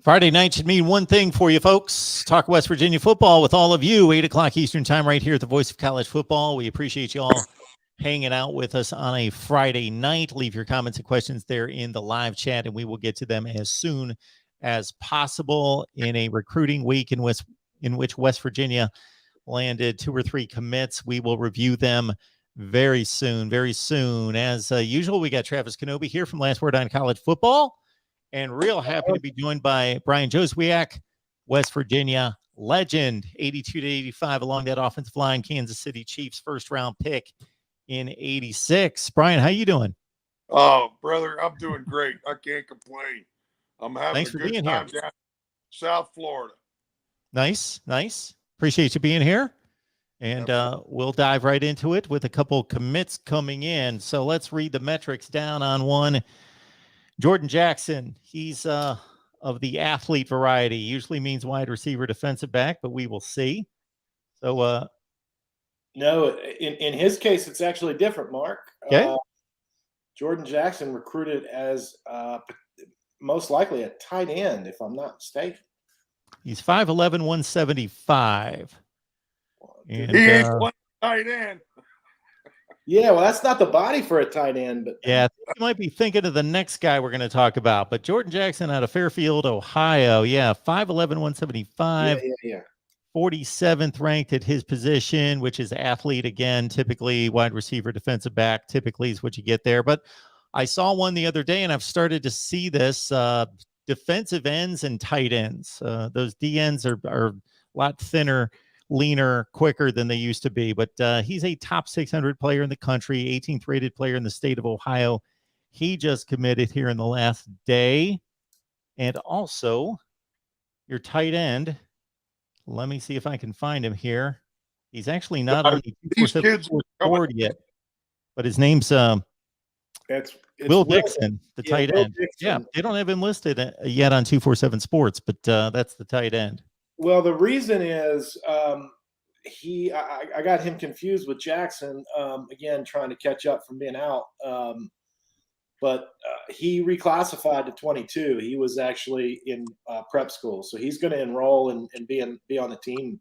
Friday night should mean one thing for you folks. Talk West Virginia football with all of you, 8 o'clock Eastern time right here at the Voice of College Football. We appreciate you all hanging out with us on a Friday night. Leave your comments and questions there in the live chat, and we will get to them as soon as possible in a recruiting week in which West Virginia landed 2 or 3 commits. We will review them very soon, very soon. As usual, we got Travis Kenobi here from Last Word on College Football. And real happy to be joined by Brian Joswiak, West Virginia legend, 82 to 85 along that offensive line, Kansas City Chiefs first-round pick in 86. Brian, how you doing? Oh, brother, I'm doing great. I can't complain. I'm having Thanks for being time here. down South Florida. Nice, nice. Appreciate you being here. And we'll dive right into it with a couple commits coming in. So let's read the metrics down on one. Jordan Jackson, he's of the athlete variety, usually means wide receiver, defensive back, but we will see. So, no, in his case, it's actually different, Mark. Okay. Jordan Jackson recruited as most likely a tight end, if I'm not mistaken. He's 5'11", 175. And, he ain't playing tight end. Yeah, well, that's not the body for a tight end. But yeah, I think you might be thinking of the next guy we're going to talk about. But Jordan Jackson out of Fairfield, Ohio. Yeah, 5'11", 175. Yeah. 47th ranked at his position, which is athlete again, typically wide receiver, defensive back, typically is what you get there. But I saw one the other day, and I've started to see this defensive ends and tight ends. Those D ends are a lot thinner, leaner, quicker than they used to be. But he's a top 600 player in the country, 18th rated player in the state of Ohio. He just committed here in the last day. And also, your tight end, let me see if I can find him here. He's actually not on the 247 board yet, but his name's it's Will Dixon, the tight end. Dixon. Yeah, they don't have him listed yet on 247 Sports, but that's the tight end. Well, the reason is I got him confused with Jackson, again, trying to catch up from being out. But he reclassified to 22. He was actually in prep school. So he's going to enroll and be on the team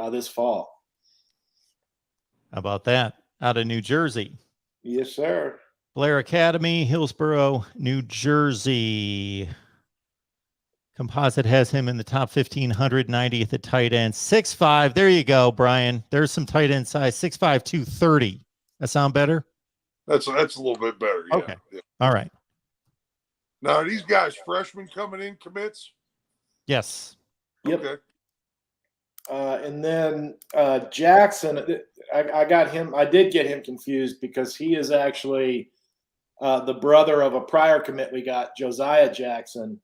this fall. How about that? Out of New Jersey. Yes, sir. Blair Academy, Hillsborough, New Jersey. Composite has him in the top 1,500, 90th at tight end. 6'5". There you go, Brian. There's some tight end size. 6'5", 230. That sound better? That's a little bit better. Yeah. Okay. Yeah. All right. Now, are these guys freshmen coming in commits? Yes. Yep. Okay. And then Jackson, I got him. I did get him confused because he is actually the brother of a prior commit we got, Josiah Jackson,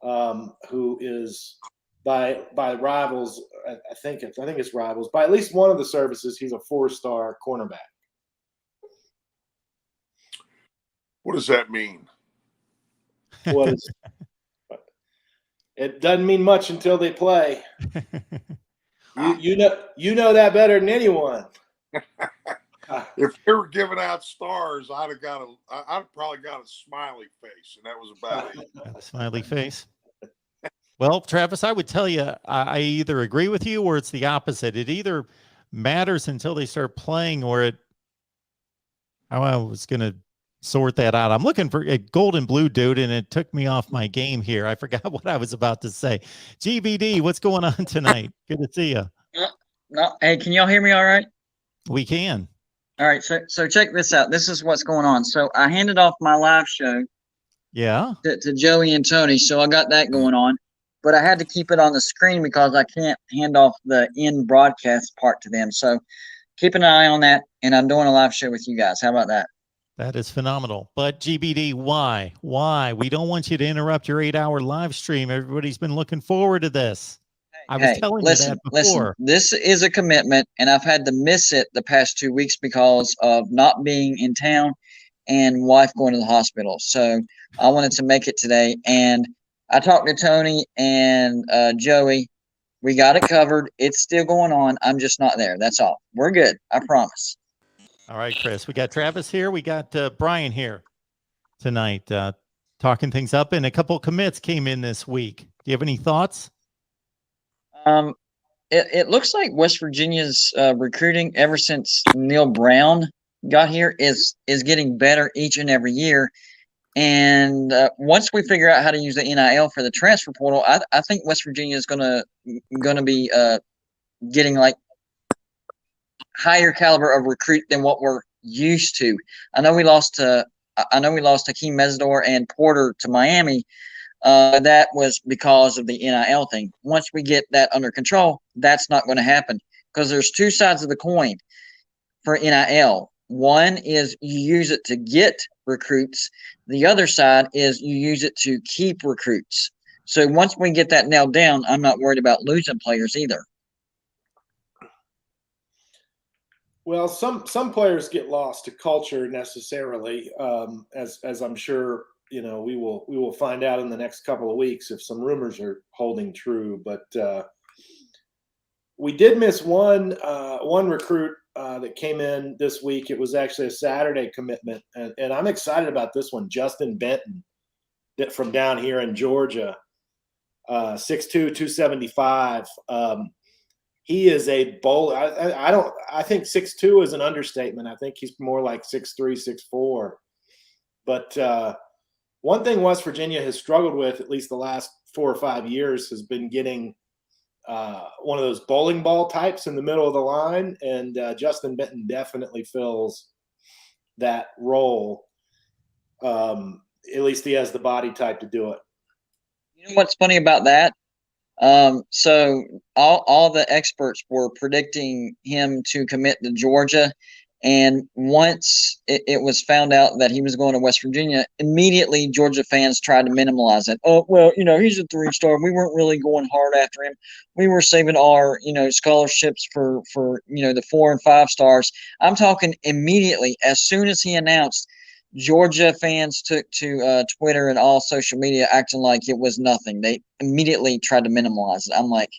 who is by Rivals. I think it's Rivals. By at least one of the services, he's a 4-star cornerback. What does that mean? It doesn't mean much until they play. You know that better than anyone. If they were giving out stars, I'd probably got a smiley face, and that was about it. A smiley face. Well, Travis, I would tell you, I either agree with you or it's the opposite. It either matters until they start playing, or I was going to sort that out. I'm looking for a gold and blue dude, and it took me off my game here. I forgot what I was about to say. GBD, what's going on tonight? Good to see you. No, hey, can y'all hear me all right? We can. All right, so check this out. This is what's going on. So I handed off my live show to Joey and Tony, so I got that going on. But I had to keep it on the screen because I can't hand off the in-broadcast part to them. So keep an eye on that, and I'm doing a live show with you guys. How about that? That is phenomenal. But GBD, why? Why? We don't want you to interrupt your 8-hour live stream. Everybody's been looking forward to this. I was telling you that before. Listen, this is a commitment, and I've had to miss it the past 2 weeks because of not being in town and wife going to the hospital. So I wanted to make it today. And I talked to Tony and Joey. We got it covered. It's still going on. I'm just not there. That's all. We're good. I promise. All right, Chris. We got Travis here. We got Brian here tonight. talking things up, and a couple commits came in this week. Do you have any thoughts? It looks like West Virginia's recruiting ever since Neil Brown got here is getting better each and every year. And once we figure out how to use the NIL for the transfer portal, I think West Virginia is gonna be getting like higher caliber of recruit than what we're used to. I know we lost Hakeem Mesidor and Porter to Miami. That was because of the NIL thing. Once we get that under control, that's not going to happen because there's two sides of the coin for NIL. One is you use it to get recruits. The other side is you use it to keep recruits. So once we get that nailed down, I'm not worried about losing players either. Well, some players get lost to culture necessarily, as I'm sure we will find out in the next couple of weeks if some rumors are holding true. But we did miss one recruit that came in this week. It was actually a Saturday commitment, and I'm excited about this one. Justin Benton, from down here in Georgia, 6'2", 275. He is a bowler. I think 6'2" is an understatement. I think he's more like 6'3", 6'4". But one thing West Virginia has struggled with, at least the last 4 or 5 years, has been getting one of those bowling ball types in the middle of the line, and Justin Benton definitely fills that role. At least he has the body type to do it. You know what's funny about that? So all the experts were predicting him to commit to Georgia. And once it was found out that he was going to West Virginia, immediately Georgia fans tried to minimize it. Oh, well, he's a 3-star. We weren't really going hard after him. We were saving our, scholarships for the 4 and 5 stars. I'm talking immediately. As soon as he announced, Georgia fans took to Twitter and all social media acting like it was nothing. They immediately tried to minimize it. I'm like,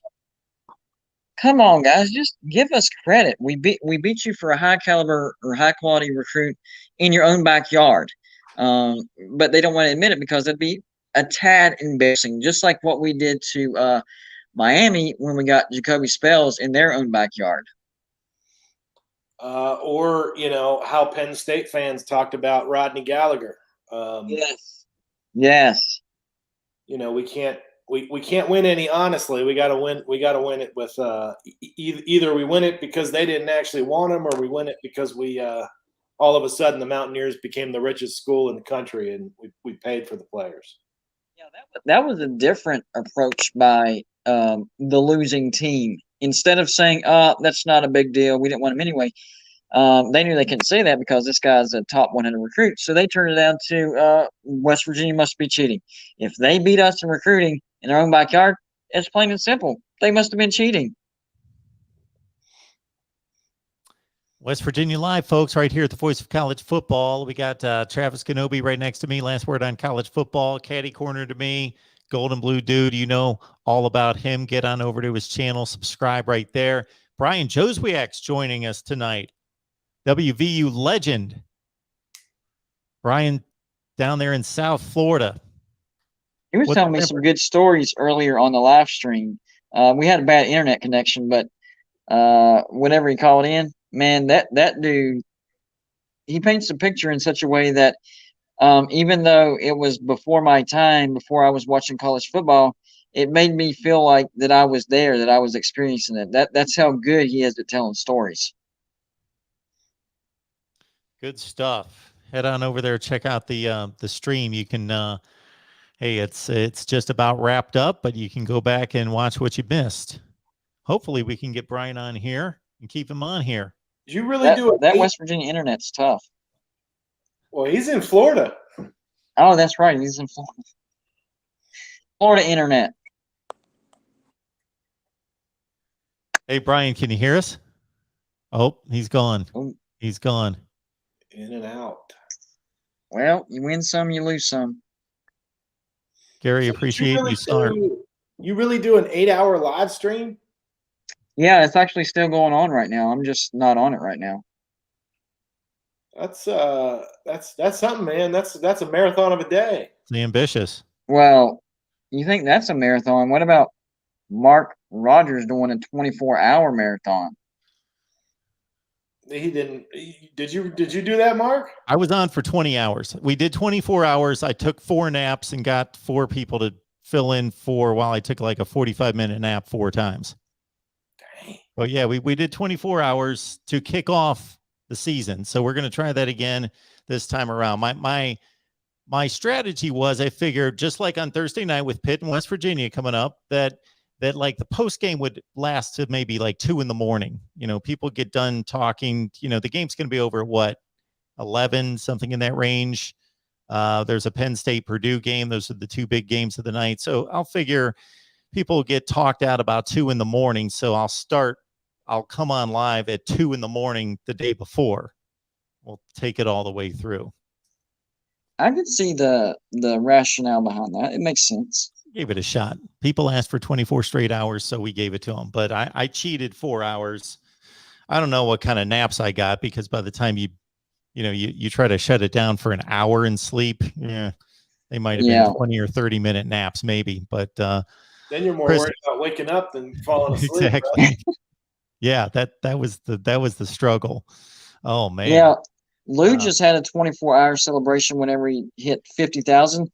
come on, guys, just give us credit. We beat you for a high caliber or high quality recruit in your own backyard. But they don't want to admit it because it'd be a tad embarrassing, just like what we did to Miami when we got Jacoby Spells in their own backyard. Or how Penn State fans talked about Rodney Gallagher. Yes. We can't win any. Honestly, we got to win. We got to win it with either we win it because they didn't actually want him, or we win it because we all of a sudden the Mountaineers became the richest school in the country and we paid for the players. Yeah, that was a different approach by the losing team. Instead of saying, that's not a big deal, we didn't want him anyway, they knew they couldn't say that because this guy's a top 100 recruit. So they turned it down to West Virginia must be cheating. If they beat us in recruiting in their own backyard, it's plain and simple. They must have been cheating. West Virginia Live, folks, right here at the Voice of College Football. We got Travis Kenobi right next to me. Last word on college football. Caddy corner to me. Golden Blue Dude, all about him. Get on over to his channel. Subscribe right there. Brian Joswiak's joining us tonight. WVU legend. Brian down there in South Florida. He was telling me some good stories earlier on the live stream. We had a bad internet connection, but whenever he called in, man, that dude, he paints a picture in such a way that even though it was before my time, before I was watching college football, it made me feel like that I was there, that I was experiencing it. That's how good he is at telling stories. Good stuff. Head on over there, check out the stream. You can hey, it's just about wrapped up, but you can go back and watch what you missed. Hopefully we can get Brian on here and keep him on here. Did you really do it? That West Virginia internet's tough. Well, he's in Florida. Oh, that's right. He's in Florida. Florida internet. Hey, Brian, can you hear us? Oh, he's gone. Oh. He's gone. In and out. Well, you win some, you lose some. Gary, appreciate you, sir. You really do an 8-hour live stream? Yeah, it's actually still going on right now. I'm just not on it right now. That's something, man. That's a marathon of a day. It's ambitious. Well, you think that's a marathon? What about Mark Rogers doing a 24-hour marathon? He didn't. Did you do that, Mark? I was on for 20 hours. We did 24 hours. I took 4 naps and got 4 people to fill in for while I took like a 45-minute nap 4 times. Dang. But yeah, we did 24 hours to kick off the season. So we're going to try that again this time around. My strategy was, I figured, just like on Thursday night with Pitt and West Virginia coming up, that like the post game would last to maybe like 2 a.m. You know, people get done talking. You know, the game's going to be over at what, 11, something in that range. There's a Penn State Purdue game. Those are the 2 big games of the night. So I'll figure people get talked out about 2 a.m. So I'll come on live at 2 a.m. the day before. We'll take it all the way through. I could see the rationale behind that. It makes sense. Gave it a shot. People asked for 24 straight hours, so we gave it to them. But I cheated 4 hours. I don't know what kind of naps I got, because by the time you try to shut it down for an hour and sleep, yeah, they might have been 20 or 30-minute naps maybe. But then you're more Chris, worried about waking up than falling asleep. exactly. Right? Yeah, that was the struggle. Oh man. Yeah. Lou just had a 24-hour celebration whenever he hit 50,000,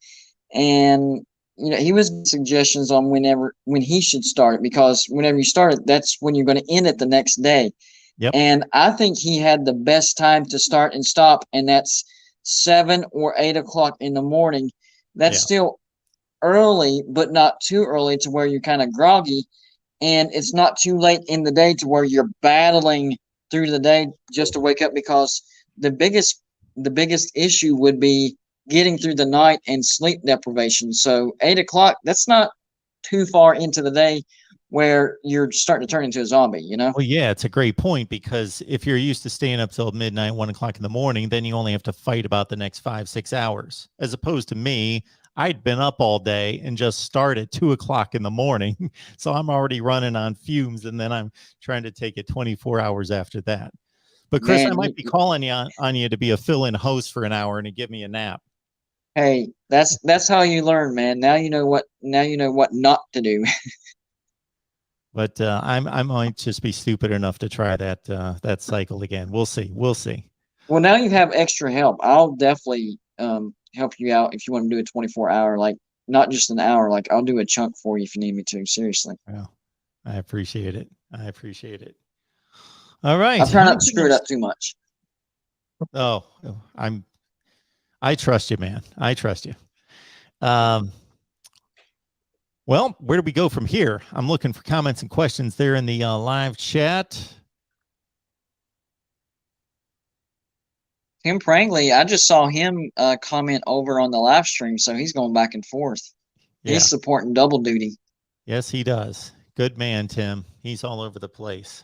and he was giving suggestions on when he should start it, because whenever you start it, that's when you're going to end it the next day. Yep. And I think he had the best time to start and stop, and that's 7 or 8 o'clock in the morning. That's still early, but not too early to where you're kind of groggy, and it's not too late in the day to where you're battling through the day just to wake up, because the biggest issue would be getting through the night and sleep deprivation. So 8 o'clock, that's not too far into the day where you're starting to turn into a zombie, Well, yeah, it's a great point, because if you're used to staying up till midnight, 1 o'clock in the morning, then you only have to fight about the next 5-6 hours, as opposed to me. I'd been up all day and just start at 2 o'clock in the morning. So I'm already running on fumes, and then I'm trying to take it 24 hours after that. But Chris, Man, I might be calling you on you to be a fill-in host for an hour and to give me a nap. Hey, that's how you learn, man. Now you know what not to do. But I might just be stupid enough to try that cycle again. We'll see. Well, now you have extra help. I'll definitely help you out if you want to do a 24-hour, like not just an hour. Like I'll do a chunk for you if you need me to. Seriously. Well, I appreciate it. All right. I'm trying not to screw it up too much. Oh, I trust you, man. I trust you. Well, where do we go from here? I'm looking for comments and questions there in the live chat. Tim Prangley, I just saw him comment over on the live stream, so he's going back and forth. Yeah. He's supporting double duty. Yes, he does. Good man, Tim. He's all over the place.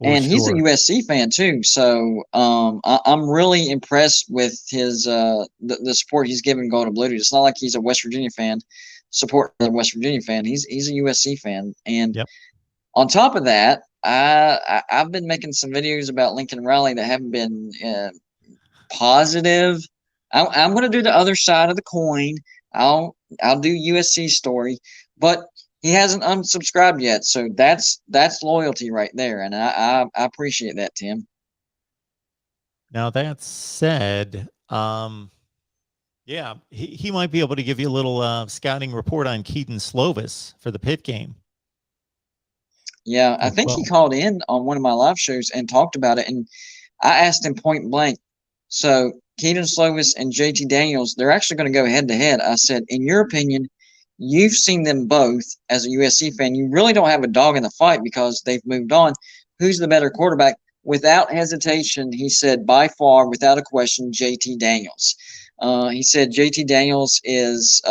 And he's a USC fan too, so I'm really impressed with his the support he's giving Golden Blue. It's not like he's a West Virginia fan, support the West Virginia fan. He's a USC fan, and on top of that, I've been making some videos about Lincoln Riley that haven't been positive. I'm going to do the other side of the coin. I'll do USC story, but he hasn't unsubscribed yet, so that's loyalty right there, and I appreciate that, Tim. Now that said, yeah, he might be able to give you a little scouting report on Keaton Slovis for the Pitt game. Yeah, I think he called in on one of my live shows and talked about it, and I asked him point blank. So Keaton Slovis and JT Daniels, they're actually going to go head to head. I said, in your opinion, you've seen them both as a USC fan. You really don't have a dog in the fight because they've moved on. Who's the better quarterback? Without hesitation, he said, by far, without a question, JT Daniels. He said JT Daniels is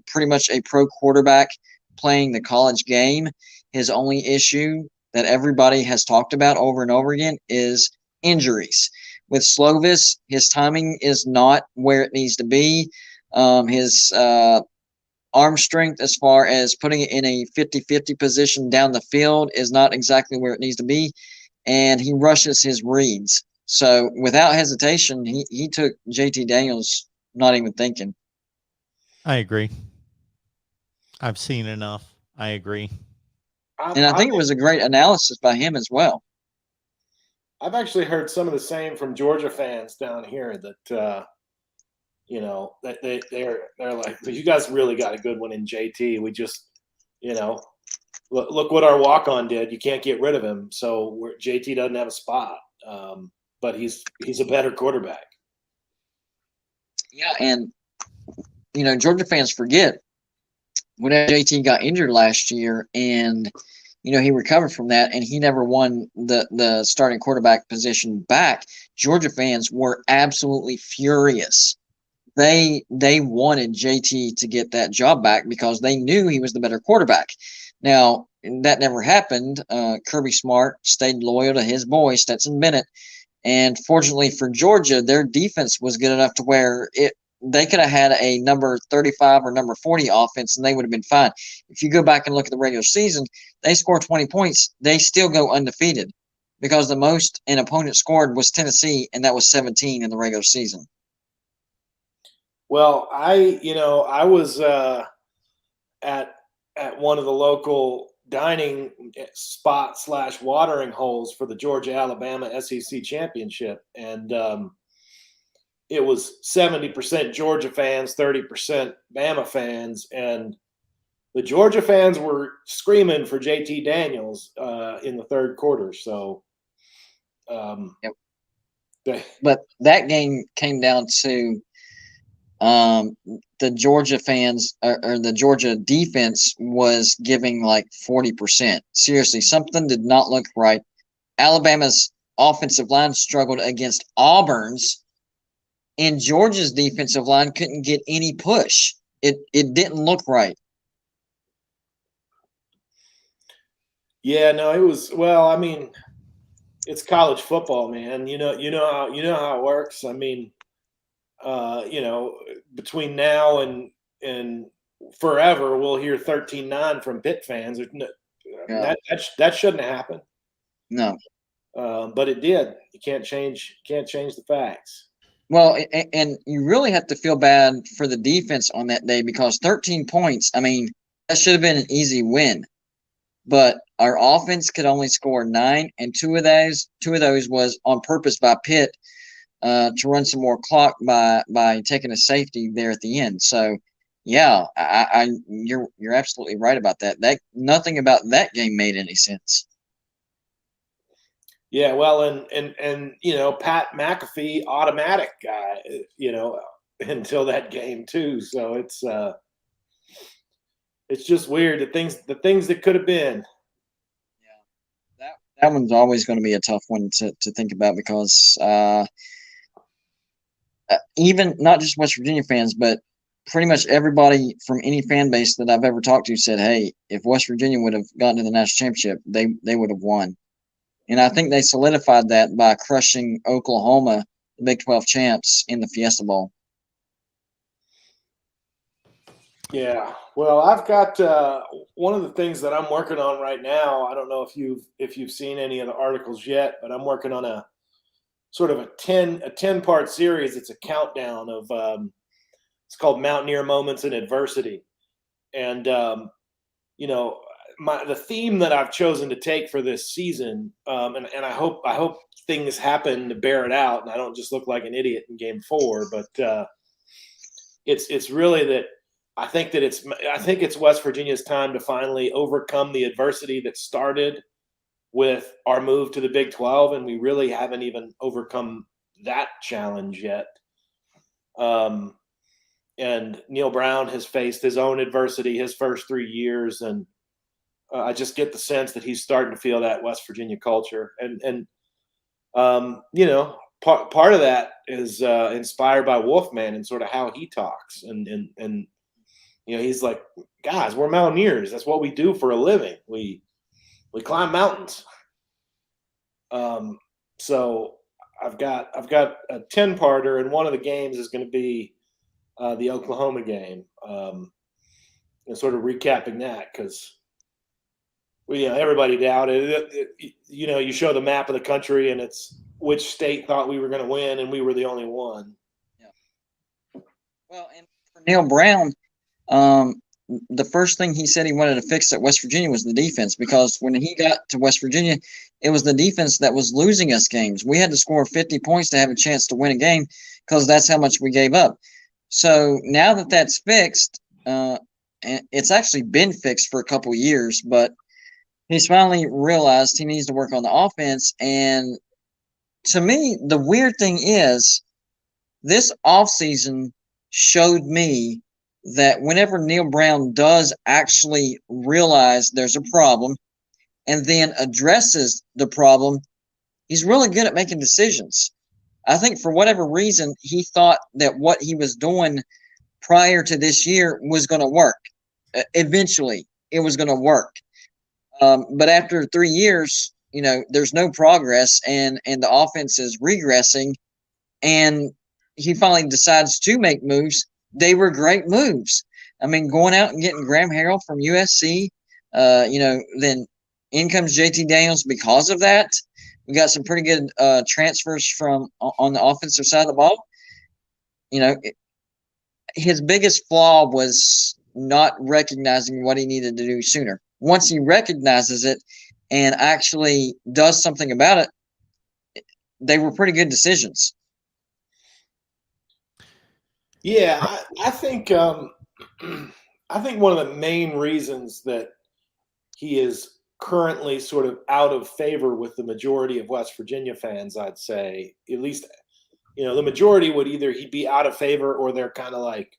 pretty much a pro quarterback playing the college game. His only issue that everybody has talked about over and over again is injuries. With Slovis, his timing is not where it needs to be. His arm strength as far as putting it in a 50-50 position down the field is not exactly where it needs to be, and he rushes his reads. So without hesitation, he took JT Daniels, not even thinking. I agree. I've seen enough. I agree. And I think it was a great analysis by him as well. I've actually heard some of the same from Georgia fans down here that that they're like, you guys really got a good one in JT. We just, look what our walk-on did. You can't get rid of him, so JT doesn't have a spot. But he's a better quarterback. Yeah, and Georgia fans forget when JT got injured last year, and he recovered from that, and he never won the starting quarterback position back. Georgia fans were absolutely furious. They wanted JT to get that job back because they knew he was the better quarterback. Now, that never happened. Kirby Smart stayed loyal to his boy, Stetson Bennett. And fortunately for Georgia, their defense was good enough to where they could have had a number 35 or number 40 offense, and they would have been fine. If you go back and look at the regular season, they score 20 points. They still go undefeated because the most an opponent scored was Tennessee, and that was 17 in the regular season. Well, I was at one of the local dining spot / watering holes for the Georgia-Alabama SEC championship, and it was 70% Georgia fans, 30% Bama fans, and the Georgia fans were screaming for JT Daniels in the third quarter. So, yep. But that game came down to the Georgia fans or the Georgia defense was giving like 40%. Seriously, something did not look right. Alabama's offensive line struggled against Auburn's, and Georgia's defensive line couldn't get any push. It didn't look right. Yeah, no, it was. Well, I mean, it's college football, man. You know how it works. I mean, between now and forever, we'll hear 13-9 from Pitt fans. Yeah. That shouldn't have happened. No, but it did. You can't change the facts. Well, and you really have to feel bad for the defense on that day because 13 points. I mean, that should have been an easy win, but our offense could only score 9, and two of those was on purpose by Pitt. To run some more clock by taking a safety there at the end. So, yeah, you're absolutely right about that. That nothing about that game made any sense. Yeah, well, and Pat McAfee, automatic guy, until that game too. So it's just weird the things that could have been. Yeah, that one's always going to be a tough one to think about because. Even not just West Virginia fans, but pretty much everybody from any fan base that I've ever talked to said, hey, if West Virginia would have gotten to the national championship, they would have won. And I think they solidified that by crushing Oklahoma, the Big 12 champs, in the Fiesta Bowl. Yeah. Well, I've got one of the things that I'm working on right now. I don't know if you've seen any of the articles yet, but I'm working on a sort of a 10-part series. It's a countdown of it's called Mountaineer Moments in Adversity. And the theme that I've chosen to take for this season, and I hope things happen to bear it out and I don't just look like an idiot in game 4, but it's really that I think it's West Virginia's time to finally overcome the adversity that started with our move to the Big 12, and we really haven't even overcome that challenge yet. And Neil Brown has faced his own adversity his first 3 years, and I just get the sense that he's starting to feel that West Virginia culture. And part of that is inspired by Wolfman and sort of how he talks. And he's like, guys, we're Mountaineers. That's what we do for a living. We climb mountains. So I've got a 10-parter, and one of the games is going to be the Oklahoma game, and sort of recapping that because everybody doubted it. You show the map of the country, and it's which state thought we were going to win, and we were the only one. Yeah. Well, and for Neil Brown, the first thing he said he wanted to fix at West Virginia was the defense, because when he got to West Virginia, it was the defense that was losing us games. We had to score 50 points to have a chance to win a game because that's how much we gave up. So now that that's fixed, and it's actually been fixed for a couple of years, but he's finally realized he needs to work on the offense. And to me, the weird thing is this offseason showed me that whenever Neil Brown does actually realize there's a problem and then addresses the problem, he's really good at making decisions. I think for whatever reason, he thought that what he was doing prior to this year was going to work. Eventually, it was going to work. But after 3 years, there's no progress, and the offense is regressing, and he finally decides to make moves. They were great moves. I mean, going out and getting Graham Harrell from USC, then in comes JT Daniels because of that. We got some pretty good transfers from on the offensive side of the ball. His biggest flaw was not recognizing what he needed to do sooner. Once he recognizes it and actually does something about it, they were pretty good decisions. Yeah, I think one of the main reasons that he is currently sort of out of favor with the majority of West Virginia fans, I'd say, at least, the majority would either he'd be out of favor or they're kind of like,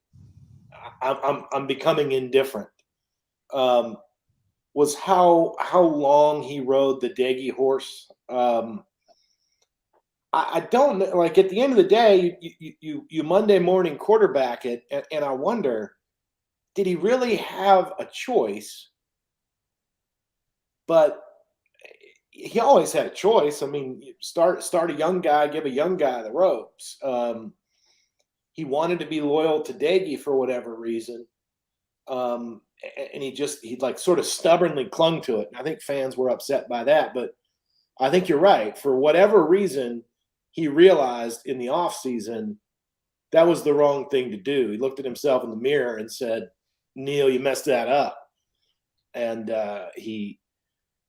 I'm becoming indifferent. Was how long he rode the Daggy horse. I don't know. Like, at the end of the day, you Monday morning quarterback it, and I wonder, did he really have a choice? But he always had a choice. I mean, start a young guy, give a young guy the ropes. He wanted to be loyal to Daggy for whatever reason, and he like sort of stubbornly clung to it. And I think fans were upset by that. But I think you're right. For whatever reason, he realized in the offseason that was the wrong thing to do. He looked at himself in the mirror and said, "Neil, you messed that up," and he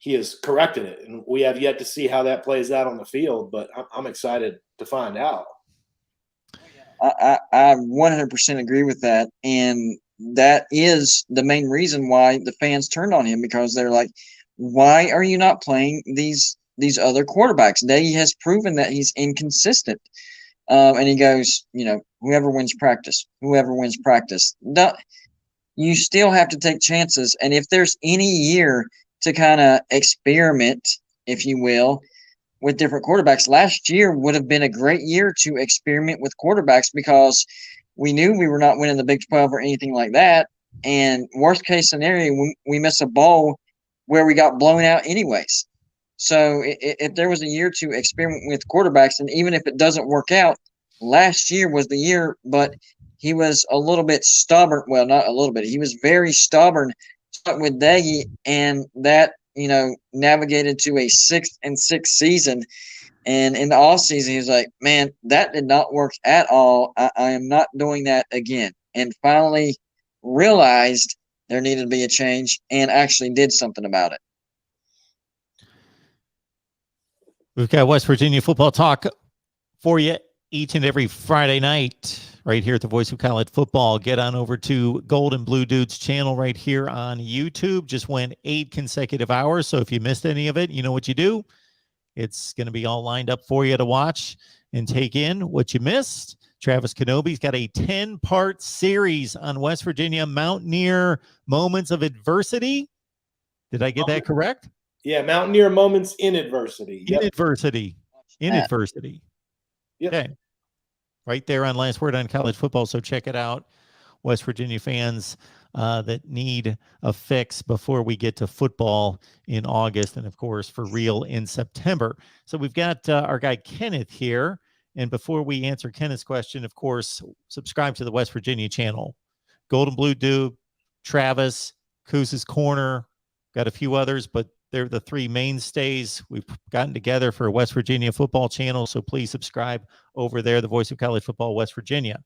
has corrected it, and we have yet to see how that plays out on the field, but I'm excited to find out. I 100% agree with that, and that is the main reason why the fans turned on him, because they're like, why are you not playing these other quarterbacks? He has proven that he's inconsistent. And he goes, whoever wins practice. You still have to take chances, and if there's any year to kind of experiment, if you will, with different quarterbacks, last year would have been a great year to experiment with quarterbacks, because we knew we were not winning the Big 12 or anything like that. And worst case scenario, we miss a bowl where we got blown out anyways. So if there was a year to experiment with quarterbacks, and even if it doesn't work out, last year was the year. But he was a little bit stubborn. Well, not a little bit. He was very stubborn with Daggy, and that navigated to a 6-6 season. And in the off season, he was like, "Man, that did not work at all. I am not doing that again." And finally realized there needed to be a change, and actually did something about it. We've got West Virginia football talk for you each and every Friday night right here at the Voice of College Football. Get on over to Gold and Blue Dudes channel right here on YouTube. Just went 8 consecutive hours, so if you missed any of it, you know what you do. It's going to be all lined up for you to watch and take in what you missed. Travis Kenobi's got a 10-part series on West Virginia Mountaineer moments of adversity. Did I get that correct? Yeah, Mountaineer moments in adversity. In adversity. In adversity. Yep. Okay. Right there on Last Word on College Football. So check it out, West Virginia fans that need a fix before we get to football in August, and of course for real in September. So we've got our guy Kenneth here. And before we answer Kenneth's question, of course, subscribe to the West Virginia channel. Golden Blue Dude, Travis, Coos's Corner, got a few others, but they're the 3 mainstays. We've gotten together for a West Virginia football channel, so please subscribe over there, the Voice of College Football, West Virginia.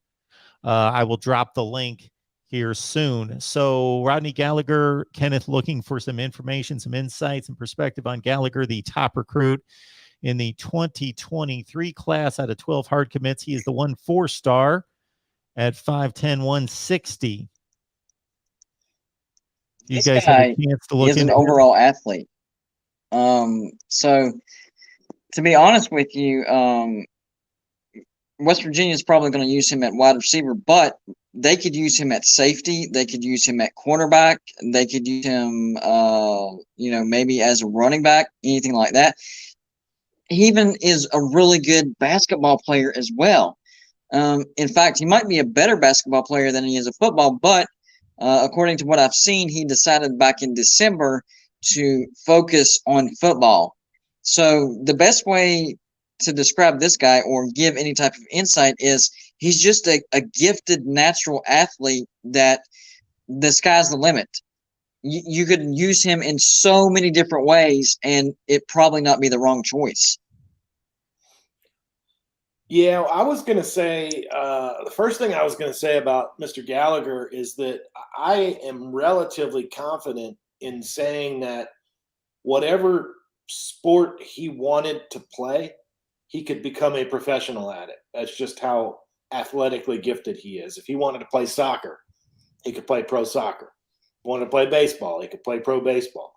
I will drop the link here soon. So Rodney Gallagher, Kenneth, looking for some information, some insights and perspective on Gallagher, the top recruit in the 2023 class out of 12 hard commits. He is the 1-4-star at 5'10", 160. You This guys have a guy chance to look is an into him? overall athlete. So to be honest with you, West Virginia is probably going to use him at wide receiver, but they could use him at safety. They could use him at cornerback. They could use him, maybe as a running back, anything like that. He even is a really good basketball player as well. In fact, he might be a better basketball player than he is a football, but according to what I've seen, he decided back in December to focus on football. So the best way to describe this guy or give any type of insight is he's just a gifted natural athlete that the sky's the limit. You could use him in so many different ways, and it probably not be the wrong choice. Yeah, I was going to say the first thing I was going to say about Mr. Gallagher is that I am relatively confident in saying that whatever sport he wanted to play, he could become a professional at it. That's just how athletically gifted he is. If he wanted to play soccer, he could play pro soccer. If he wanted to play baseball, he could play pro baseball.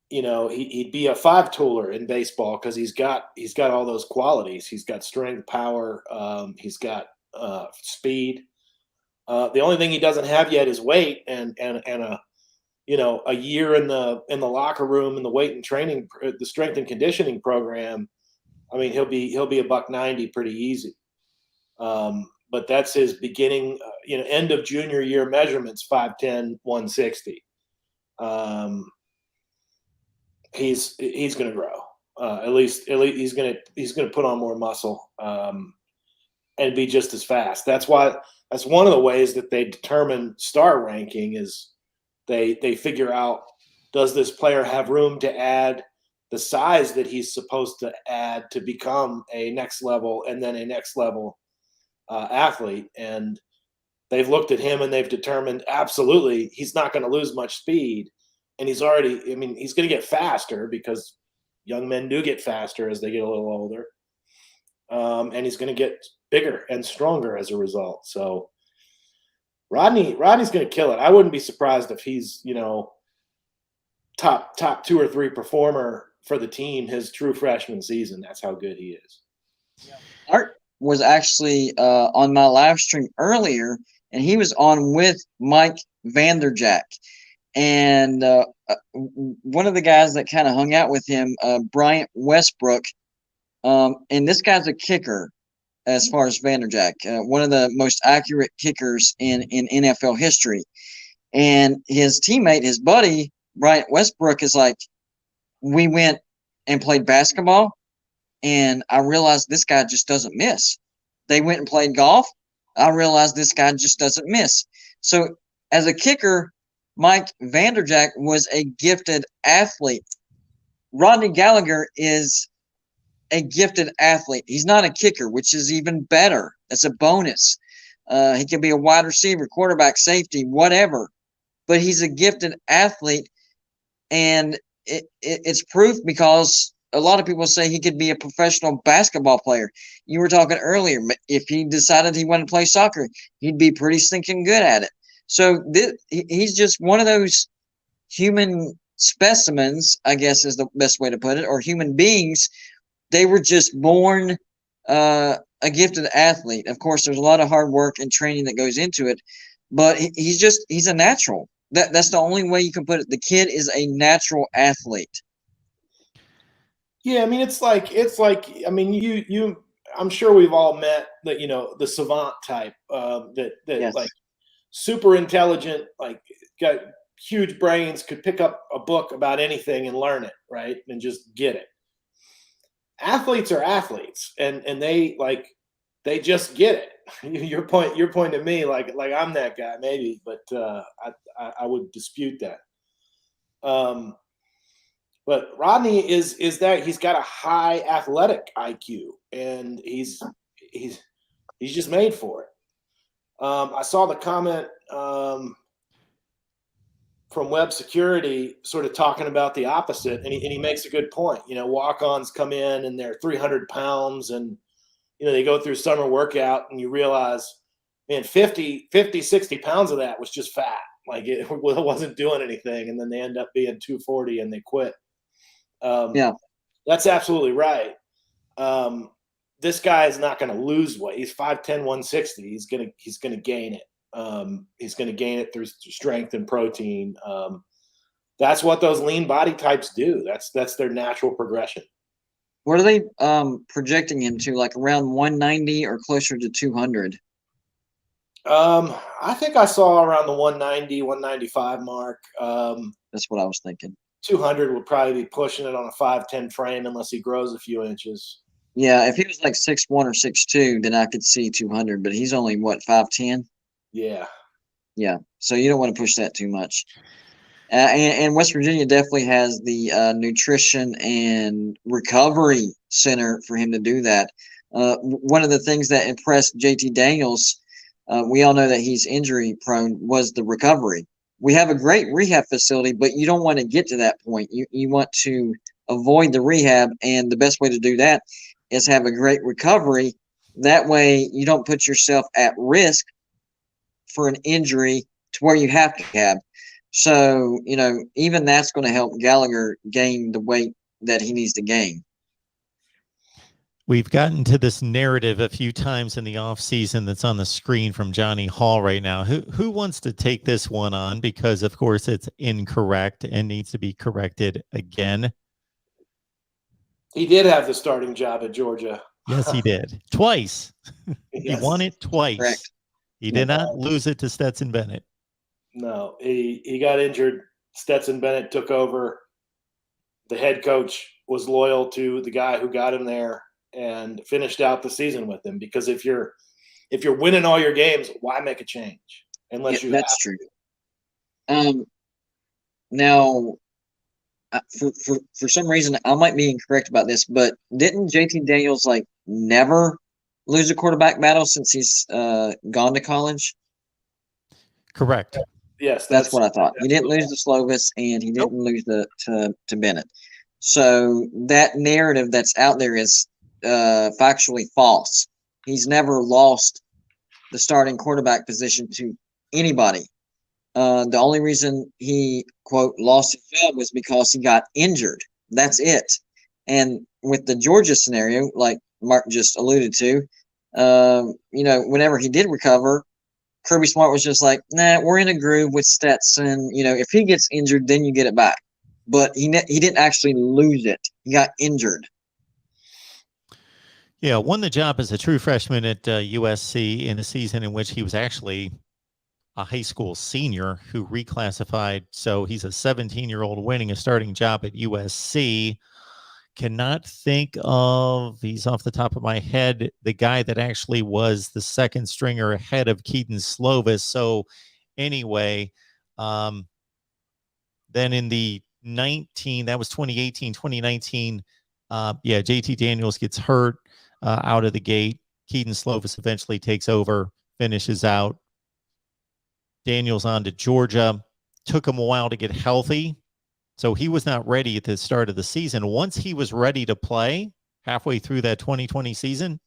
He'd be a five-tooler in baseball because he's got all those qualities. He's got strength, power. He's got speed. The only thing he doesn't have yet is weight and a year in the locker room in the weight and training, the strength and conditioning program. I mean, he'll be $190 pretty easy. But that's his beginning, end of junior year measurements, 5'10", 160. He's going to grow. At least he's going to put on more muscle and be just as fast. That's one of the ways that they determine star ranking is they figure out, does this player have room to add the size that he's supposed to add to become a next level and then a next level athlete. And they've looked at him and they've determined absolutely he's not going to lose much speed. And he's going to get faster because young men do get faster as they get a little older. And he's going to get bigger and stronger as a result. So Rodney's going to kill it. I wouldn't be surprised if he's, top 2 or 3 performer for the team his true freshman season. That's how good he is. Art was actually on my live stream earlier, and he was on with Mike Vanderjack. And one of the guys that kind of hung out with him, Bryant Westbrook, and this guy's a kicker as far as Vanderjack, one of the most accurate kickers in NFL history. And his teammate, his buddy, Bryant Westbrook, is like, we went and played basketball, and I realized this guy just doesn't miss. They went and played golf. I realized this guy just doesn't miss. So as a kicker, Mike Vanderjack was a gifted athlete. Rodney Gallagher is a gifted athlete. He's not a kicker, which is even better. That's a bonus. He can be a wide receiver, quarterback, safety, whatever. But he's a gifted athlete, and it's proof because a lot of people say he could be a professional basketball player. You were talking earlier, if he decided he wanted to play soccer, he'd be pretty stinking good at it. So he's just one of those human specimens, I guess is the best way to put it, or human beings. They were just born a gifted athlete. Of course, there's a lot of hard work and training that goes into it, but he's a natural. That's the only way you can put it. The kid is a natural athlete. Yeah, I mean, it's like you. I'm sure we've all met the savant type that Yes. Like super intelligent, like got huge brains, could pick up a book about anything and learn it, right, and just get it. Athletes are athletes, and they just get it. Your point to me, like I'm that guy, maybe, but I would dispute that. But Rodney is that he's got a high athletic IQ, and he's just made for it. I saw the comment from Web Security sort of talking about the opposite, and he makes a good point. Walk-ons come in and they're 300 pounds, and they go through summer workout, and you realize, man, 50, 60 pounds of that was just fat. Like it wasn't doing anything, and then they end up being 240 and they quit. Yeah, that's absolutely right. This guy is not going to lose weight. He's 5'10", 160. He's gonna gain it. He's going to gain it through strength and protein. That's what those lean body types do. That's their natural progression. what are they projecting him to? Like around 190 or closer to 200? I think I saw around the 190, 195 mark. That's what I was thinking. 200 would probably be pushing it on a 5'10" frame unless he grows a few inches. Yeah, if he was like 6'1" or 6'2", then I could see 200. But he's only what, 5'10"? Yeah. Yeah. So you don't want to push that too much. And West Virginia definitely has the nutrition and recovery center for him to do that. One of the things that impressed JT Daniels, we all know that he's injury prone, was the recovery. We have a great rehab facility, but you don't want to get to that point. You want to avoid the rehab, and the best way to do that is have a great recovery. That way you don't put yourself at risk for an injury to where you have to rehab. So, even that's going to help Gallagher gain the weight that he needs to gain. We've gotten to this narrative a few times in the offseason that's on the screen from Johnny Hall right now. Who wants to take this one on? Because, of course, it's incorrect and needs to be corrected again. He did have the starting job at Georgia. Yes, he did. Twice. Yes. He won it twice. Correct. He did not lose it to Stetson Bennett. No, he got injured. Stetson Bennett took over. The head coach was loyal to the guy who got him there and finished out the season with him. Because if you're winning all your games, why make a change? Unless you that's true. Now, for some reason, I might be incorrect about this, but didn't JT Daniels never lose a quarterback battle since he's gone to college? Correct. Yes, that's what I thought. He didn't lose to Slovis, and he didn't lose to Bennett. So that narrative that's out there is factually false. He's never lost the starting quarterback position to anybody. The only reason he, quote, lost his job was because he got injured. That's it. And with the Georgia scenario, like Mark just alluded to, whenever he did recover, Kirby Smart was just like, nah, we're in a groove with Stetson. If he gets injured, then you get it back. But he didn't actually lose it. He got injured. Yeah, won the job as a true freshman at USC in a season in which he was actually a high school senior who reclassified. So he's a 17-year-old winning a starting job at USC. Cannot think of, he's off the top of my head, the guy that actually was the second stringer ahead of Keaton Slovis. So anyway, then in the 2018, 2019, JT Daniels gets hurt out of the gate. Keaton Slovis eventually takes over, finishes out. Daniels on to Georgia. Took him a while to get healthy. So he was not ready at the start of the season. Once he was ready to play, halfway through that 2020 season,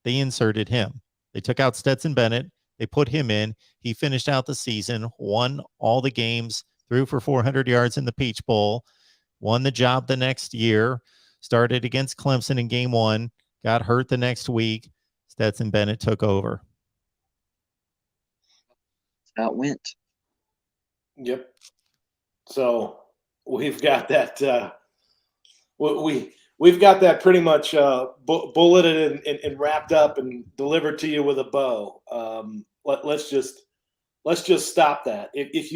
they inserted him. They took out Stetson Bennett. They put him in. He finished out the season, won all the games, threw for 400 yards in the Peach Bowl, won the job the next year, started against Clemson in game 1, got hurt the next week. Stetson Bennett took over. That's how it went. Yep. So we've got that. We've got that pretty much bulleted and wrapped up and delivered to you with a bow. Let's just stop that. If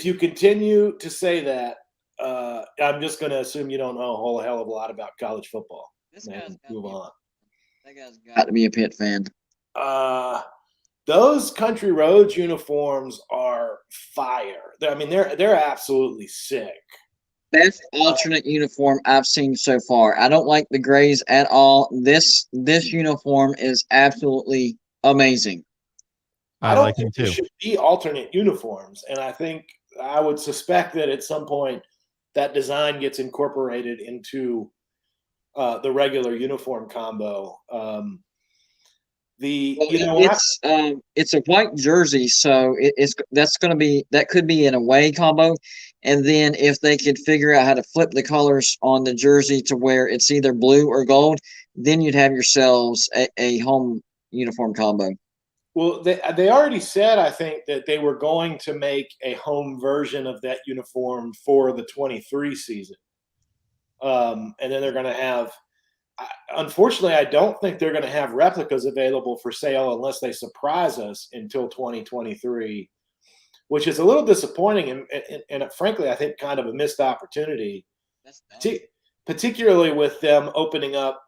you continue to say that, I'm just going to assume you don't know a whole hell of a lot about college football. Move on. That guy's got to be a Pitt fan. Those Country Roads uniforms are fire. They're absolutely sick. Best alternate uniform I've seen so far. I don't like the grays at all. This uniform is absolutely amazing. I don't like them think there too. should be alternate uniforms, and I would suspect that at some point that design gets incorporated into the regular uniform combo. Well, When it's a white jersey, so that could be an away combo, and then if they could figure out how to flip the colors on the jersey to where it's either blue or gold, then you'd have yourselves a home uniform combo. Well, they already said, I think, that they were going to make a home version of that uniform for the 23 season. And then they're going to have, unfortunately, I don't think they're going to have replicas available for sale unless they surprise us until 2023, which is a little disappointing and frankly, I think kind of a missed opportunity, particularly with them opening up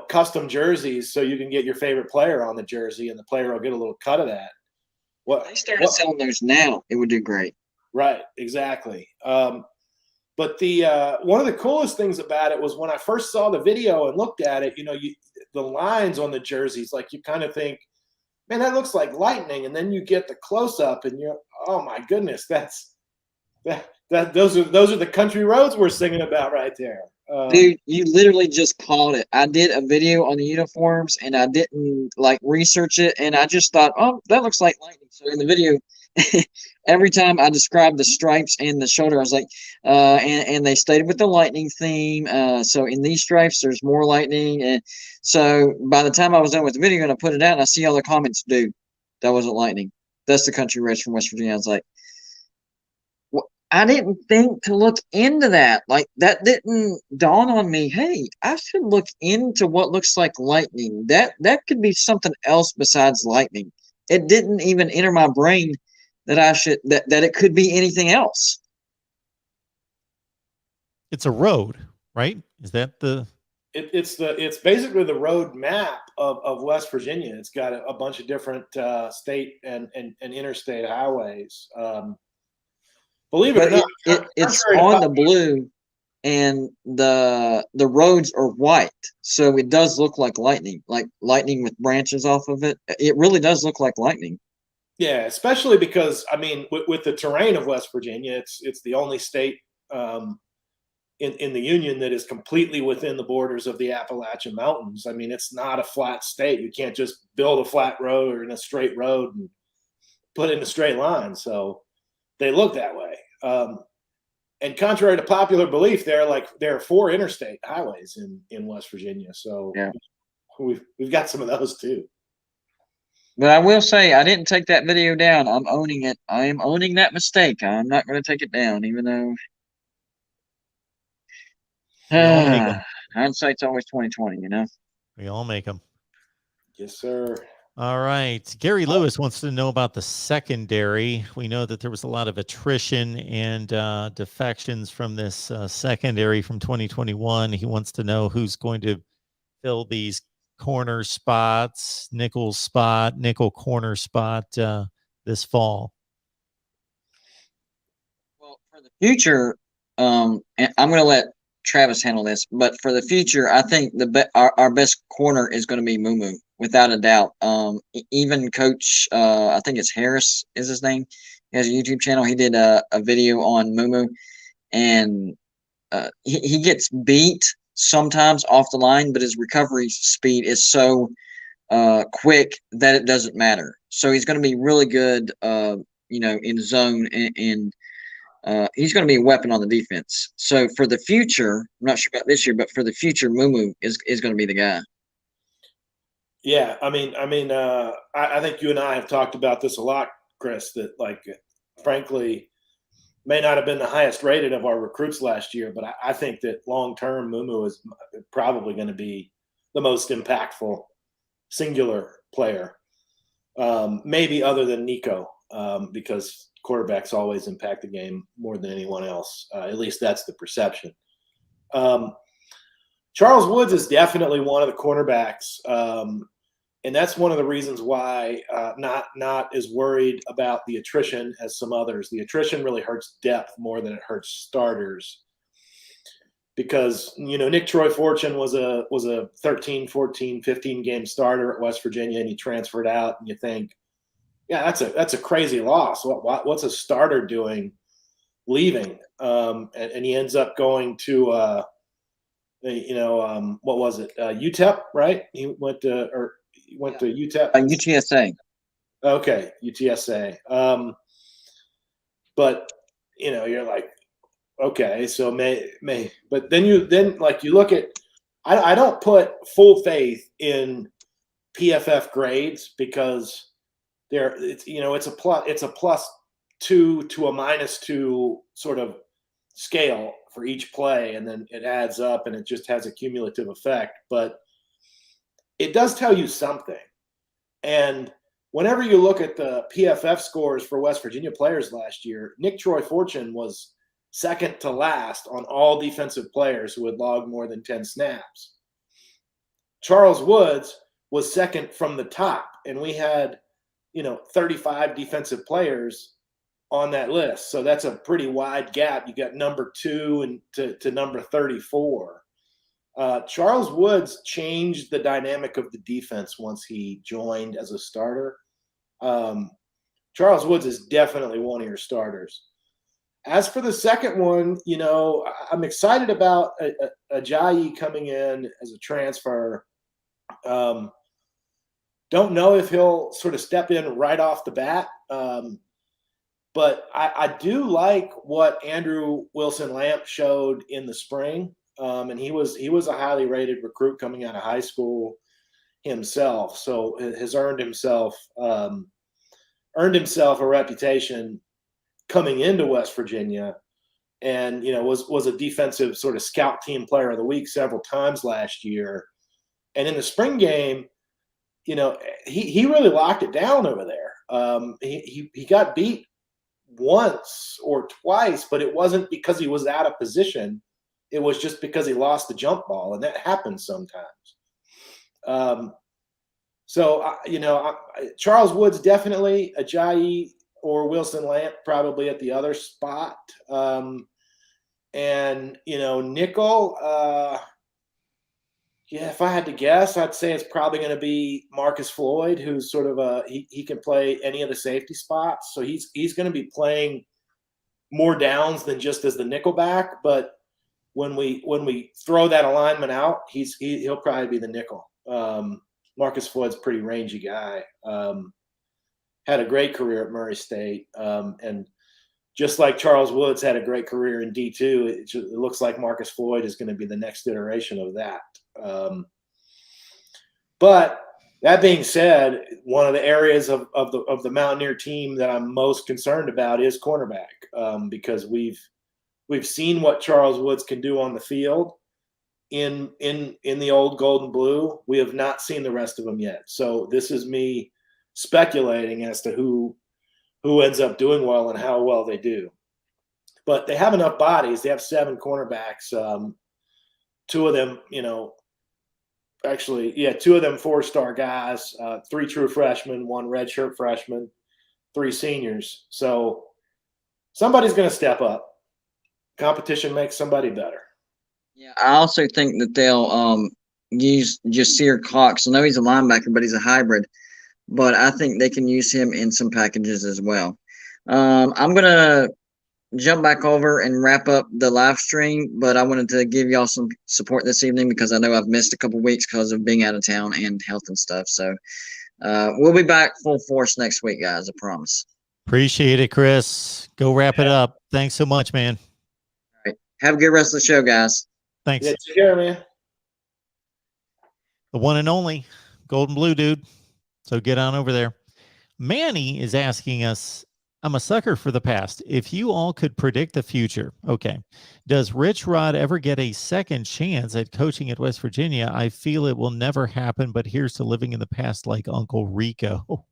custom jerseys so you can get your favorite player on the jersey and the player will get a little cut of that. If they started selling those now, it would do great. Right, exactly. But the one of the coolest things about it was when I first saw the video and looked at it, the lines on the jerseys, like you kind of think, man, that looks like lightning. And then you get the close up and you're, oh my goodness, those are the country roads we're singing about right there. Dude, you literally just called it. I did a video on the uniforms and I didn't research it, and I just thought, oh, that looks like lightning. So in the video, every time I described the stripes and the shoulder, I was like, and they stayed with the lightning theme. So in these stripes, there's more lightning. And so by the time I was done with the video and I put it out, and I see all the comments, dude, that wasn't lightning. That's the country reds from West Virginia. I was like, I didn't think to look into that. Like, that didn't dawn on me. Hey, I should look into what looks like lightning. That could be something else besides lightning. It didn't even enter my brain that that it could be anything else. It's a road, right? Is that the? It's basically the road map of West Virginia. It's got a bunch of different state and interstate highways. Believe it or not, it's on the blue, and the roads are white, so it does look like lightning with branches off of it. It really does look like lightning. Yeah, especially because with the terrain of West Virginia, it's the only state in the union that is completely within the borders of the Appalachian Mountains. I mean, it's not a flat state. You can't just build a flat road or in a straight road and put it in a straight line. So they look that way. And contrary to popular belief, there are 4 interstate highways in West Virginia. So yeah, we've got some of those too. But I will say, I didn't take that video down. I'm owning it. I am owning that mistake. I'm not going to take it down, even though hindsight's always 20/20. We all make them. Yes, sir. All right. Gary Lewis wants to know about the secondary. We know that there was a lot of attrition and defections from this secondary from 2021. He wants to know who's going to fill these corner spots, nickel corner spot this fall. Well, for the future, and I'm going to let Travis handle this, but for the future, I think our best corner is going to be Mumu, without a doubt. Even Coach, I think it's Harris is his name. He has a YouTube channel. He did a video on Mumu, and he gets beat sometimes off the line, but his recovery speed is so quick that it doesn't matter. So he's going to be really good, in zone, and he's going to be a weapon on the defense. So for the future, I'm not sure about this year, but for the future, Mumu is going to be the guy. Yeah, I think you and I have talked about this a lot, Chris, that frankly, may not have been the highest rated of our recruits last year, but I think that long-term Mumu is probably going to be the most impactful singular player, maybe other than Nico, because quarterbacks always impact the game more than anyone else. At least that's the perception. Charles Woods is definitely one of the cornerbacks, and that's one of the reasons why not as worried about the attrition as some others. The attrition really hurts depth more than it hurts starters. because, Nick Troy Fortune was a 13, 14, 15 game starter at West Virginia, and he transferred out, and you think, yeah, that's a crazy loss. What's a starter doing leaving? And he ends up going to, what was it? UTEP, right? He went to UTEP. UTSA. Okay, UTSA. But you're like, okay, so but then you look at, I don't put full faith in PFF grades because it's a +2 to a -2 sort of scale for each play, and then it adds up and it just has a cumulative effect. But it does tell you something. And whenever you look at the PFF scores for West Virginia players last year, Nick Troy Fortune was second to last on all defensive players who had logged more than 10 snaps. Charles Woods was second from the top, and we had 35 defensive players on that list. So that's a pretty wide gap. You got number 2 and to number 34. Charles Woods changed the dynamic of the defense once he joined as a starter. Charles Woods is definitely one of your starters. As for the second one, I'm excited about Ajayi coming in as a transfer. Don't know if he'll sort of step in right off the bat. But I do like what Andrew Wilson-Lamp showed in the spring. And he was a highly rated recruit coming out of high school himself. So has earned himself a reputation coming into West Virginia, and was a defensive sort of scout team player of the week several times last year. And in the spring game, he really locked it down over there. He got beat once or twice, but it wasn't because he was out of position. It was just because he lost the jump ball, and that happens sometimes. Charles Woods definitely, Ajayi or Wilson-Lamp probably at the other spot. Nickel, if I had to guess, I'd say it's probably going to be Marcus Floyd, who's sort of he can play any of the safety spots. So he's going to be playing more downs than just as the nickel back. But when we throw that alignment out, he'll probably be the nickel. Marcus Floyd's a pretty rangy guy. Had a great career at Murray State, and just like Charles Woods had a great career in D2, it looks like Marcus Floyd is going to be the next iteration of that. But that being said, one of the areas of the Mountaineer team that I'm most concerned about is cornerback, because we've seen what Charles Woods can do on the field in the old gold and blue. We have not seen the rest of them yet. So this is me speculating as to who ends up doing well and how well they do. But they have enough bodies. They have 7 cornerbacks. 2 of them, 2 of them 4-star guys, 3 true freshmen, 1 redshirt freshman, 3 seniors. So somebody's going to step up. Competition makes somebody better. Yeah, I also think that they'll use Jasir Cox. I know he's a linebacker, but he's a hybrid. But I think they can use him in some packages as well. I'm going to jump back over and wrap up the live stream, but I wanted to give y'all some support this evening because I know I've missed a couple weeks because of being out of town and health and stuff. So we'll be back full force next week, guys, I promise. Appreciate it, Chris. Go wrap it up. Thanks so much, man. All right. Have a good rest of the show, guys. Thanks. Yeah, take care, man. The one and only Golden Blue dude. So get on over there. Manny is asking us, I'm a sucker for the past. If you all could predict the future, okay. Does Rich Rod ever get a second chance at coaching at West Virginia? I feel it will never happen, but here's to living in the past like Uncle Rico.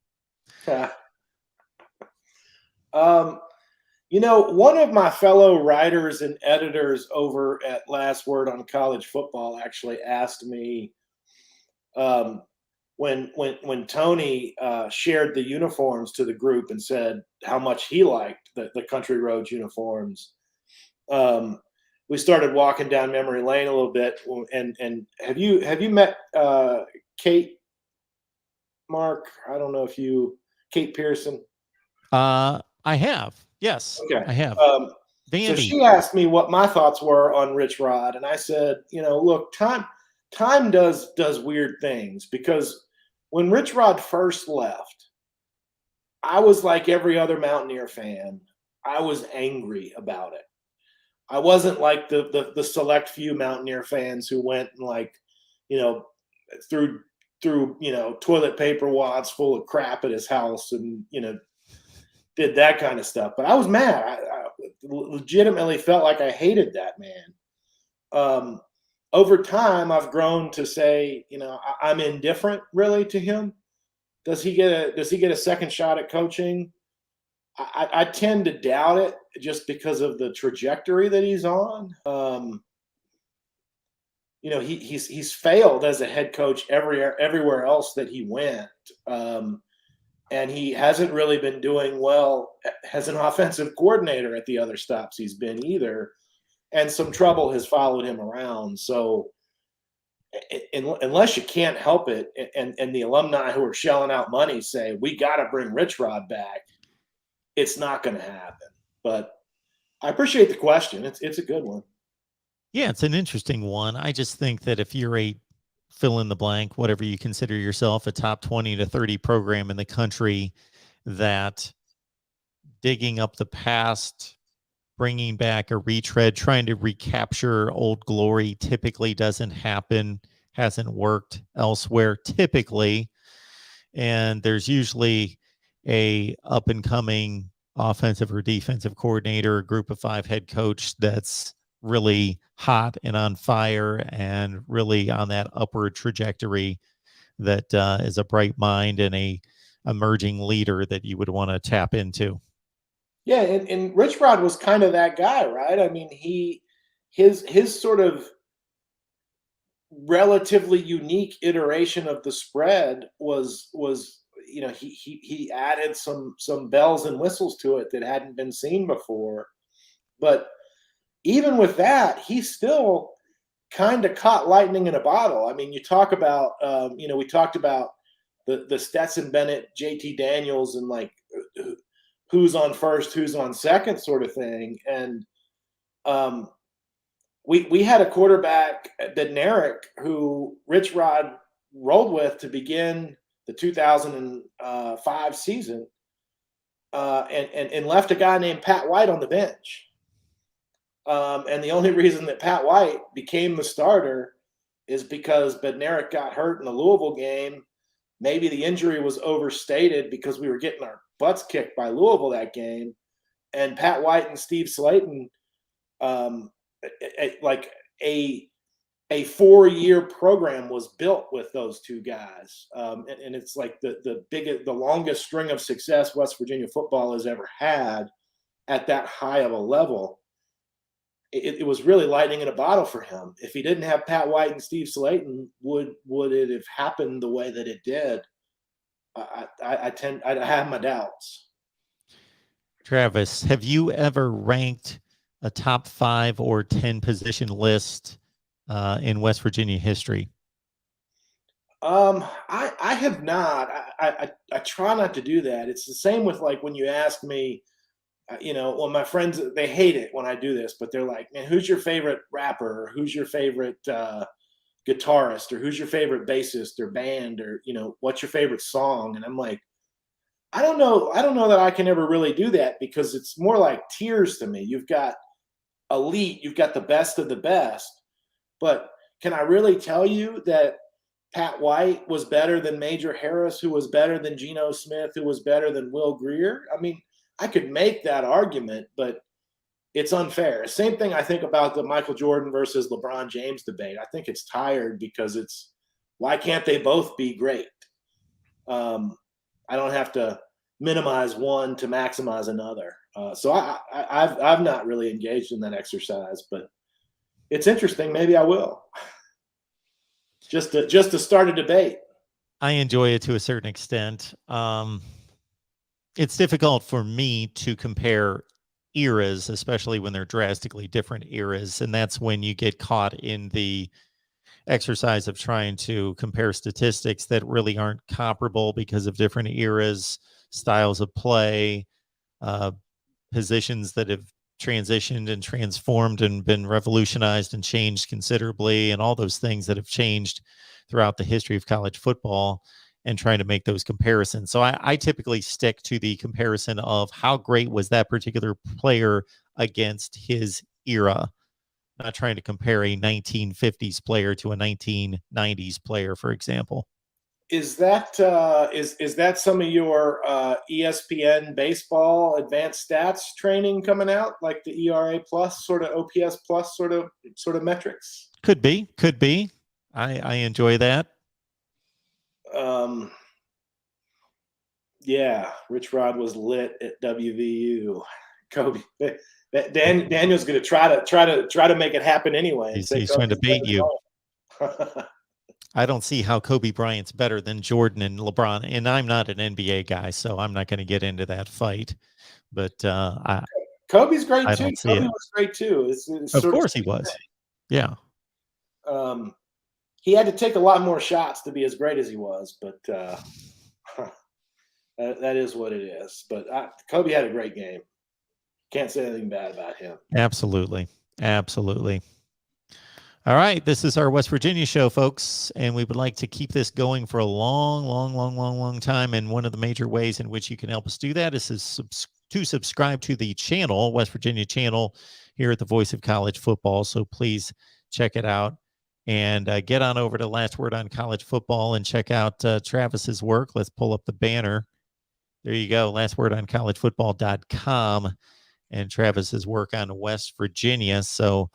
One of my fellow writers and editors over at Last Word on College Football actually asked me, when Tony shared the uniforms to the group and said how much he liked the Country Roads uniforms, we started walking down memory lane a little bit. And have you met Kate, Mark? I don't know if Kate Pearson. I have. Yes, Okay. I have. So Vandy. she asked me what my thoughts were on Rich Rod, and I said, look, time does weird things, because when Rich Rod first left, I was like every other Mountaineer fan. I was angry about it. I wasn't like the select few Mountaineer fans who went and threw toilet paper wads full of crap at his house and did that kind of stuff. But I was mad. I legitimately felt like I hated that man. Over time, I've grown to say, I'm indifferent really to him. Does he get a second shot at coaching? I tend to doubt it, just because of the trajectory that he's on. He's failed as a head coach everywhere else that he went. And he hasn't really been doing well as an offensive coordinator at the other stops he's been either. And some trouble has followed him around. So unless you can't help it, and the alumni who are shelling out money say, we got to bring Rich Rod back, it's not going to happen. But I appreciate the question. It's a good one. Yeah, it's an interesting one. I just think that if you're a fill in the blank, whatever you consider yourself, a top 20 to 30 program in the country, that digging up the past, bringing back a retread, trying to recapture old glory typically doesn't happen, hasn't worked elsewhere typically. And there's usually a up and coming offensive or defensive coordinator, a group of 5 head coach that's really hot and on fire and really on that upward trajectory, that is a bright mind and a emerging leader that you would want to tap into. Yeah, and Rich Rod was kind of that guy, right? I mean, his sort of relatively unique iteration of the spread was he added some bells and whistles to it that hadn't been seen before. But even with that, he still kind of caught lightning in a bottle. I mean, you talk about we talked about the Stetson Bennett, JT Daniels, and like who's on first, who's on second sort of thing. And we had a quarterback, Bednarik, who Rich Rod rolled with to begin the 2005 season, and left a guy named Pat White on the bench. And the only reason that Pat White became the starter is because Bednarik got hurt in the Louisville game. Maybe the injury was overstated because we were getting our butts kicked by Louisville that game. And Pat White and Steve Slayton, like a 4-year program was built with those two guys. And it's like the longest string of success West Virginia football has ever had at that high of a level. It was really lightning in a bottle for him. If he didn't have Pat White and Steve Slayton, would it have happened the way that it did? I have my doubts. Travis, have you ever ranked a top 5 or 10 position list in West Virginia history? I have not. I try not to do that. It's the same with, like, when you ask me, well, my friends, they hate it when I do this, but they're like, man, who's your favorite rapper? Or who's your favorite guitarist? Or who's your favorite bassist or band? Or, what's your favorite song? And I'm like, I don't know that I can ever really do that, because it's more like tiers to me. You've got elite, you've got the best of the best. But can I really tell you that Pat White was better than Major Harris, who was better than Geno Smith, who was better than Will Grier? I mean, I could make that argument, but it's unfair. Same thing I think about the Michael Jordan versus LeBron James debate. I think it's tired because it's, why can't they both be great? I don't have to minimize one to maximize another. So I've not really engaged in that exercise, but it's interesting. Maybe I will. Just to start a debate. I enjoy it to a certain extent. It's difficult for me to compare eras, especially when they're drastically different eras. And that's when you get caught in the exercise of trying to compare statistics that really aren't comparable because of different eras, styles of play, uh, positions that have transitioned and transformed and been revolutionized and changed considerably, and all those things that have changed throughout the history of college football, and trying to make those comparisons. So I typically stick to the comparison of how great was that particular player against his era, not trying to compare a 1950s player to a 1990s player, for example. Is that is that some of your ESPN baseball advanced stats training coming out, like the ERA plus sort of OPS plus sort of metrics? Could be. I enjoy that. Yeah, Rich Rod was lit at WVU. Kobe, Daniel's going to try to make it happen anyway. He's trying to bait you. I don't see how Kobe Bryant's better than Jordan and LeBron, and I'm not an NBA guy, so I'm not going to get into that fight. But Kobe's great too. Kobe was great too. Of course he was. Yeah. He had to take a lot more shots to be as great as he was, but that is what it is. But Kobe had a great game. Can't say anything bad about him. Absolutely. All right. This is our West Virginia show, folks, and we would like to keep this going for a long time. And one of the major ways in which you can help us do that is to subscribe to the channel, West Virginia channel, here at the Voice of College Football. So please check it out and get on over to Last Word on College Football and check out Travis's work. Let's pull up the banner. There you go, lastwordoncollegefootball.com, and Travis's work on West Virginia. So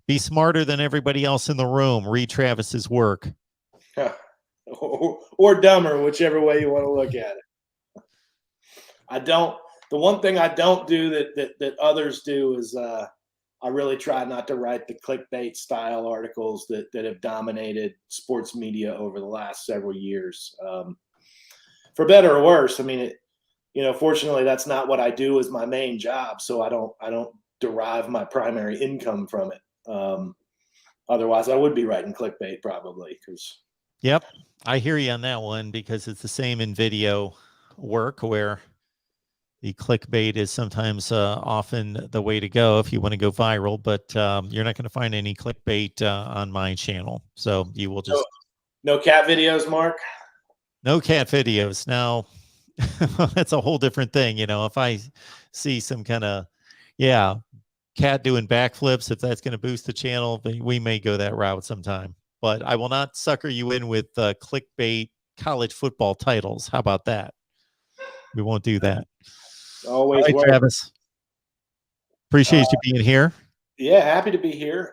be smarter than everybody else in the room. Read Travis's work. Or dumber, whichever way you want to look at it. The one thing I don't do that others do is I really try not to write the clickbait style articles that have dominated sports media over the last several years. For better or worse, I mean, fortunately, that's not what I do as my main job, so I don't derive my primary income from it. Otherwise, I would be writing clickbait probably. Yep, I hear you on that one, because it's the same in video work, where the clickbait is sometimes often the way to go if you want to go viral, but you're not going to find any clickbait on my channel. So you will just no cat videos, Mark. No cat videos. Now, that's a whole different thing. If I see some kind of, cat doing backflips, if that's going to boost the channel, we may go that route sometime. But I will not sucker you in with clickbait college football titles. How about that? We won't do that. Always right, Travis. Appreciate you being here. Yeah, happy to be here.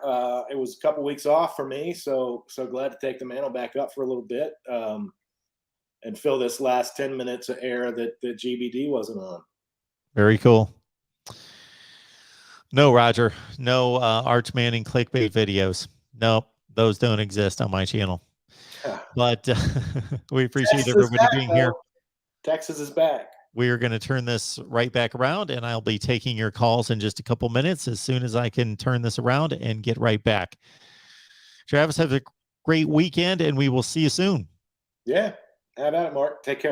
It was a couple weeks off for me, so glad to take the mantle back up for a little bit and fill this last 10 minutes of air that GBD wasn't on. Very cool. No, Roger. No Arch Manning clickbait videos. Nope, those don't exist on my channel. But we appreciate everybody being here. Texas is back. We are going to turn this right back around, and I'll be taking your calls in just a couple minutes as soon as I can turn this around and get right back. Travis, have a great weekend, and we will see you soon. Yeah. How about it, Mark? Take care.